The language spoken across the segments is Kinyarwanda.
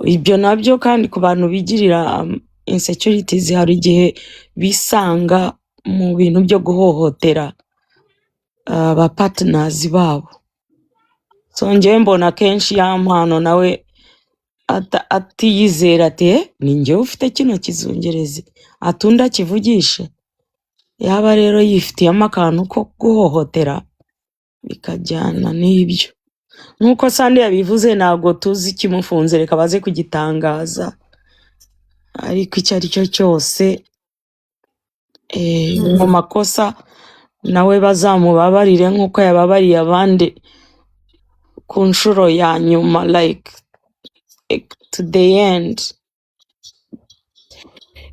ibyo nabyo kandi ku bantu bigirira insecurities hari igihe bisanga mu bintu byo guhohotera aba partners babo. So njyewe mbona kenshi ya mpano nawe atiyizera ati ni njyewe ufite kino kizungerezi atundi akivugishe. Yaba rero yifitiyemo akantu ko guhohotera bikajyana n'ibyo. Nk'uko Sandi yabivuze ntabwo tuzi ikimufunze, reka baze kugitangaza, ariko icyo ari cyo cyose mu makosa nawe bazamubabarire nk'uko yababariye abandi ku nshuro ya nyuma, like to the end.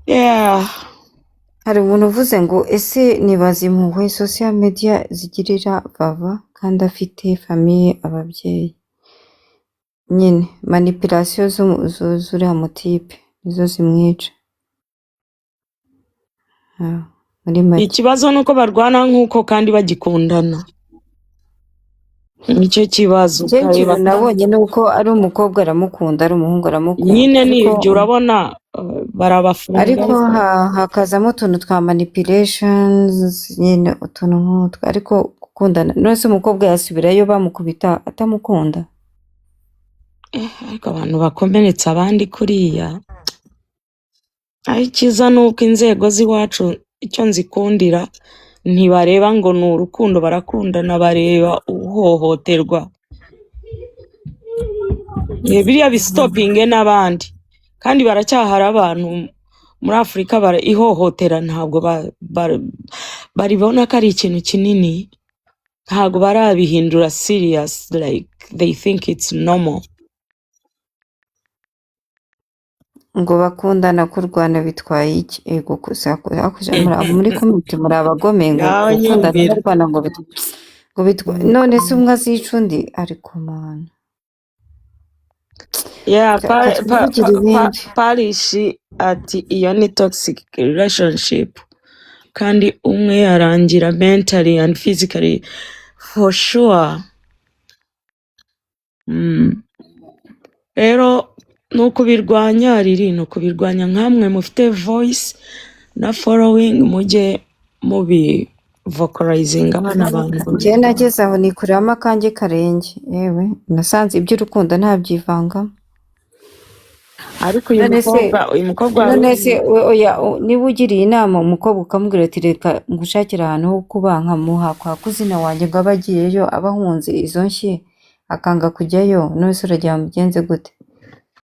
Yeah. Hari umuntu uvuze ngo ese nibaza impuhwe social media zigirira Vava kandi afite famiye ababyeyi. Nyine manipulation z'uriya mutipe nizo zimwica. Muri make. Ikibazo nuko barwana nk'uko kandi bagikundana. Nicyo kibazo. Ikintu nabonye nuko ari umukobwa aramukunda, ari umuhungu aramukunda. Nyine ni ibyo urabona barabafunga. Ariko hakazamo utuntu twa manipulations, nyine utuntu nk'utwo, ariko gukundana. Nose umukobwa yasubirayo bamukubita atamukunda. Ariko abantu bakomeretsa abandi kuriya. Aho ikiza nuko inzego z'iwacu icyo nzikundira ntibareba ngo ni urukundo, barakundana, bareba uhohoterwa. Biriya bisitopinge n'abandi kandi baracyahara abantu muri Afurika ihohotera ntabwo baribona ko ari ikintu kinini, ntabwo barabihindura serious, like they think it's normal. Ngo bakundana kurwana bitwaye iki? Ego kusakuza muri community muri abagome ngo gukundana kurwana ngo bitwaye. None se umwe azica undi ariko mana. Yeah, Parish ati iyo ni toxic relationship kandi umwe yarangira mentally and physically for sure. Rero nukubirwanya riri nukubirwanya nkamwe mufite voice na following mujye mubi vocalizing abana abantu. Je nageze aho nikuramo akanjye karenge, yewe nasanze iby'urukundo ntabyivanga. Ariko uyu mukobwa none se oya niba ugiriye inama umukobwa ukamubwira ati reka ngushakira ahantu ho kuba nkamuha kwa kuzina wanjye ngo abagiyeyo abahunze izo nshye akanga kujyayo, none se urajya mugenze gute?